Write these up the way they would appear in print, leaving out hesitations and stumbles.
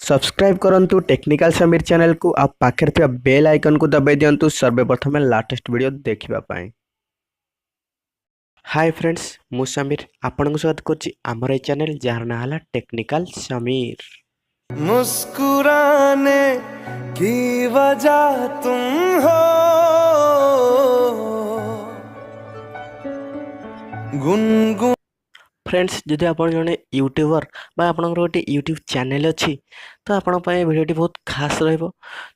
Subscribe करंतु technical Sameer channel को आप पाखर थिबा बेल आइकन को दबाई दियंतु सर्वप्रथम लाटेस्ट वीडियो देखिबा पाए। हाय फ्रेंड्स मु समीर आपन को स्वागत करछि हमर ए चैनल जार ना हला टेक्निकल समीर। मुस्कुराने की वजह तुम हो, गुनगुन फ्रेंड्स जदि आपण जने यूट्यूबर बा आपनकर गोटे यूट्यूब चैनल अछि तो आपण पय वीडियोटी बहुत खास रहइबो।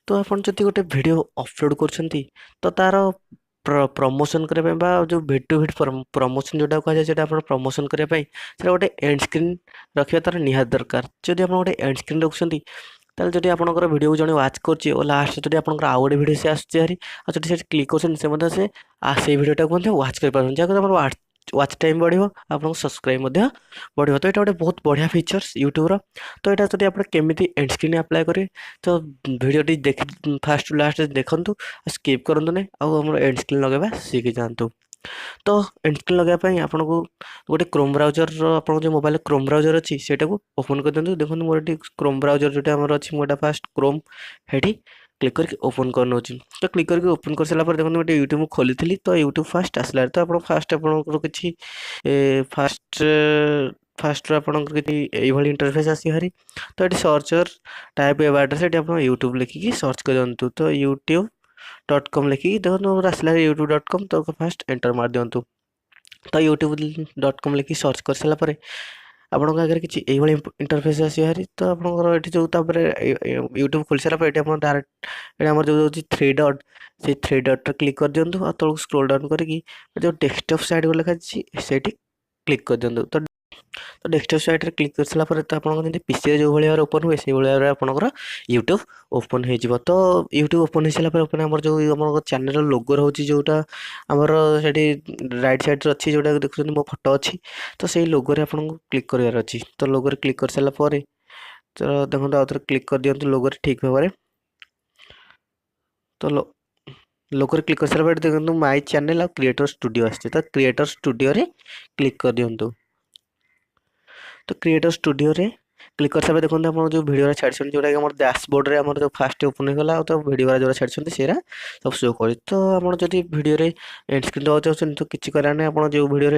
तो आपण जदि गोटे वीडियो अपलोड करछंती तो तार प्रमोशन करे बा जो भिड टू भिड प्रमोशन जोटा कह जाय सेटा आपण प्रमोशन करे पय सेटा गोटे एंड स्क्रीन रखिया तार निहात दरकार। जदि आपण गोटे एंड स्क्रीन रखछंती ताल जदि आपनकर वीडियो को जने वाच करछि ओ लास्ट जदि आपनकर आ गोटे वीडियो से आछछि हरी आ जदि से क्लिक करछन से मते से आ से वीडियोटा को मते वाच कर पारन जाको हमर वाच टाइम बढ़िया आपन सब्सक्राइब बढ़िया। तो यहाँ गोटे बहुत बढ़िया फीचर्स यूट्यूब रो। तो यहाँ जब आप केमी एंड स्क्रीन अप्लाई करेंगे तो वीडियोटी देख फास्ट टू लास्ट देखु स्किप करूँ ना आम एंड स्क्रीन लगेगा सीखी जातु। तो एंड स्क्रीन लगाई आपको गोटे क्रोम ब्राउजर आप जो मोबाइल क्रोम ब्राउजर अच्छी से ओपन कर दिखाँ। देखो मोर ये क्रोम ब्राउजर जो आम अच्छी मुझे फास्ट क्रोम है क्लिक करके ओपन कर नौ। तो क्लिक करके ओपन कर सारा देखो गोटे यूट्यूब खोली थी तो यूट्यूब फास्ट आसला। तो आप फास्ट आपंकर किसी फास्ट फास्ट आपंकर कि इंटरफेस आसी हारी। तो ये सर्चर टाइप एवार्ड से आप यूट्यूब लिखिकी सर्च कर दिंतु। तो youtube.com लिखिकी देखो आसला youtube.com तो फास्ट एंटर मार दिंतु। तो youtube.com लिखिकी सर्च कर सारापर आपन आगे किसी इंटरफेस आसी हारी। तो आपंकर ये जो यूट्यूब खोल सारापर ये डायरेक्ट ये आम जो थ्री डट से थ्री डट क्लिक कर दिंतु। तौक स्क्रोल डाउन करके जो डेस्कटॉप साइड को लिखा से क्लिक कर दिंतु। तो डेस्कटॉप साइड क्लिक कर सारापर तो आप पीसी जो भाई ओपन हुए से भाई आपंकर यूट्यूब ओपन हो। तो यूट्यूब ओपन हो सारापर आम जो आम चैनल लोगो रोचे जोटा आमर से राइट साइड अच्छी जोटा देखुं मो फोटो अच्छी तो से लोगो आपको क्लिक करार अच्छी। तो लोगो क्लिक कर सारापर तो देखो आउ थे क्लिक कर दिंतु लोगो ठीक भाव। तो लोगो क्लिक कर सारापर देखो माय चैनल आ क्रिएटर स्टूडियो आसছে। तो क्रिएटर स्टूडियो रे क्लिक कर दिंतु। तो क्रिएटर स्टूडियो रे क्लिक कर सारे देखते आप जो वीडियो छाड़ी जोटा कि डैशबोर्ड रे जो फास्ट ओपन होगा तो वीडियो जो छाड़ी से सब शो कर। तो आप जो वीडियो एंड स्क्रीन देवा चाहते तो किसी करार नहीं आप जो वीडियो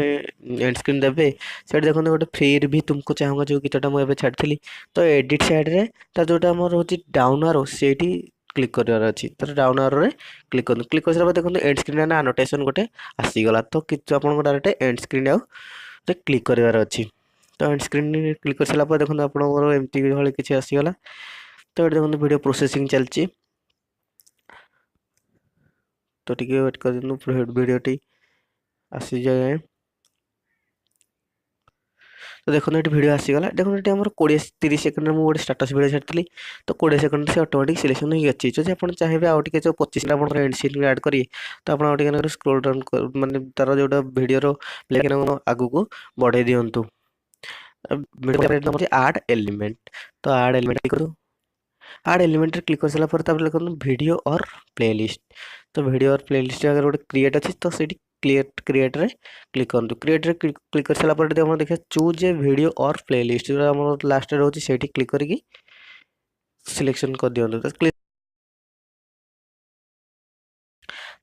एंड स्क्रीन देवे से देखते गोटे फ्री भी तुमको चाहूँगा जो गीतटा मुझे छाड़ी। तो एडिट साइड रे जोटा आम रोचे डाउन आरो से क्लिक करार अच्छी। तो डाउन आरो रे क्लिक कर सारा देखते एंड स्क्रीन आनोटेशन गोटे आसीगला। तो आपको डायरेक्ट एंड स्क्रीन आउ क्लिक करार अच्छी। तो एंड स्क्रीन क्लिक कर सारापर देखो आपंकर एमती भाई किसी आसीगला। तो ये देखो वीडियो प्रोसेसिंग चलती। तो टे वेट कर दिखाँ वीडियोटी आसी जाए। तो देखो ये वीडियो आसीगला। देखो ये आम 20-30 सेकंड में गोटे स्टाटस वीडियो छाड़ी तो 20 सेकंड से ऑटोमेटिक सिलेक्शन हो अच्छी। जो आप चाहिए आउ टे जो 25 आप एंड स्क्रीन ऐड करेंगे तो आप स्क्रोल डाउन मानते तार जो वीडियो प्ले आगू को बढ़े दिंतु। आड एलिमेंट तो आड एलिमेंट क्लिक करूँ। आड एलिमेंट क्लिक कर सारापर देखो वीडियो और प्लेलिस्ट। तो वीडियो और प्लेलिस्ट अगर गोटे क्रिएट अच्छी तो से क्रिएट रे क्लिक करूँ। क्रिएट रे क्लिक कर सारापर देखिए चूज ए वीडियो और प्लेलिस्ट जो लास्ट रोचे से क्लिक करके सिलेक्शन कर दिंतु। तो क्लिक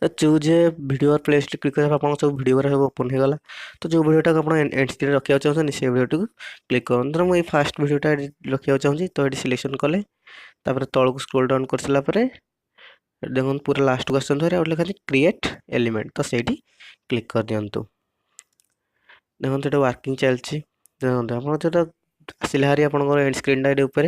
तो चूज ए वीडियो और प्लेलिस्ट क्लिक कर आप सब वीडियो सब ओपन हो गला। तो जो वीडियोटा आप एंड स्क्रीन रखा चाहते से वीडियो को क्लिक करूँ। तो मुझे फास्ट वीडियोटा रखा चाहिए तो ये सिलेक्शन कले तापर तौक स्क्रोल डाउन कर सारापर देखो पूरा लास्ट को आसते लिखा क्रिएट एलिमेंट तो से क्लिक कर दिंतु। देखो ये वर्किंग चलती। देखो आप जो आसला हारी आप एंड स्क्रीन ऊपर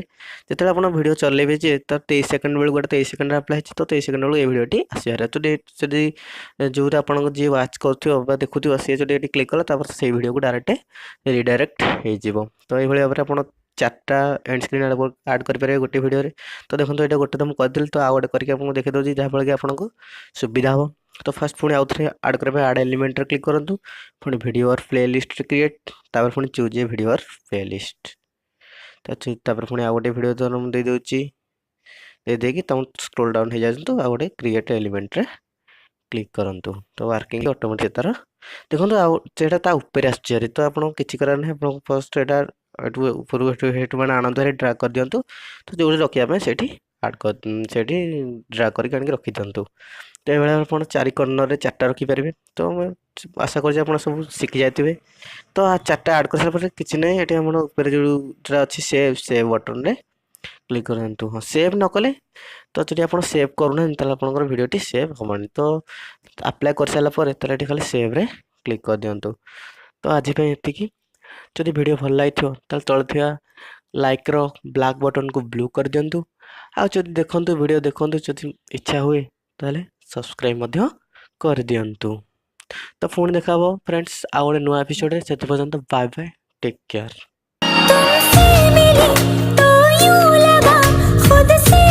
जो आप वीडियो चलेबे जे तो 23 सेकंड बेलू गोटे 23 सेकंड अप्लाई तो 23 सेकंड बेलू ये वीडियोटी आसबार। तो जो आप जी वाच कर देखुव सी जो क्लिक कला से वीडियो को डायरेक्ट रिडायरेक्ट हो। तो ये भाव में आप 4टा एंड स्क्रीन ऐड करेंगे गोटे वीडियो। तो देखो ये गोटे तो मुझे करदेली तो आउ गोटे करके देखी दूसरी जहाँफल कि आपको सुविधा हो। तो फास्ट पुणी आउ थे आड करेंगे आड एलिमेंट क्लिक करूँ पुणी वीडियो और प्लेलिस्ट क्रिएट तापर पुणी चूज ए वीडियो और प्लेलिस्ट। तापर पुणी आउ गोटे वीडियो तो मुझे देदेची देदेकी तुम स्क्रोल डाउन हो जाए तो आउ गोटे क्रिएट एलिमेंट रे क्लिक करूँ। तो वर्किंग ऑटोमेटिक तार देखो आटा ऊपर आसुरी। तो आप किसी करार नहीं आप फर्स्ट यहाँ ଏଠୁ ଉପରକୁ ହେଠୁ ମାନେ ଆଣନ୍ତୁ ହେରି ଡ୍ରାଗ୍ କରିଦିଅନ୍ତୁ। ତ ଯେଉଁଠି ରଖିବା ପାଇଁ ସେଇଠି ସେଇଠି ଡ୍ରାଗ୍ କରିକି ଆଣିକି ରଖିଦିଅନ୍ତୁ। ତ ଏଇଭଳିଆ ଆପଣ ଚାରି କର୍ଣ୍ଣରରେ 4ଟା ରଖିପାରିବେ। ତ ମୁଁ ଆଶା କରୁଛି ଆପଣ ସବୁ ଶିଖି ଯାଇଥିବେ। ତ 4ଟା ଆଡ଼୍ କରିସାରିଲା ପରେ କିଛି ନାହିଁ, ଏଠି ଆମର ଉପରେ ଯେଉଁଟା ଅଛି ସେଭ୍ ବଟନ୍ରେ କ୍ଲିକ୍ କରନ୍ତୁ। ହଁ, ସେଭ୍ ନ କଲେ ତ ଯଦି ଆପଣ ସେଭ୍ କରୁନାହାନ୍ତି ତାହେଲେ ଆପଣଙ୍କର ଭିଡ଼ିଓଟି ସେଭ୍ ହେବନି। ତ ଆପ୍ଲାଏ କରିସାରିଲା ପରେ ତାହେଲେ ଏଠି ଖାଲି ସେଭ୍ରେ କ୍ଲିକ୍ କରିଦିଅନ୍ତୁ। ତ ଆଜି ପାଇଁ ଏତିକି। ଯଦି ଭିଡ଼ିଓ ଭଲ ଲାଗିଥିବ ତାହେଲେ ତଳେ ଥିବା ଲାଇକ୍ର ବ୍ଲାକ୍ ବଟନ୍କୁ ବ୍ଲୁ କରିଦିଅନ୍ତୁ। ଆଉ ଯଦି ଭିଡ଼ିଓ ଦେଖନ୍ତୁ, ଯଦି ଇଚ୍ଛା ହୁଏ ତାହେଲେ ସବସ୍କ୍ରାଇବ୍ ମଧ୍ୟ କରିଦିଅନ୍ତୁ। ତ ପୁଣି ଦେଖା ହବ फ्रेंड्स ଆଉ ଗୋଟେ ନୂଆ ଏପିସୋଡ଼ରେ। ସେଥି ପର୍ଯ୍ୟନ୍ତ ବାଏ ବାଏ, ଟେକ୍ କେୟାର। तुमसे मिली तो यूं लगा खुद से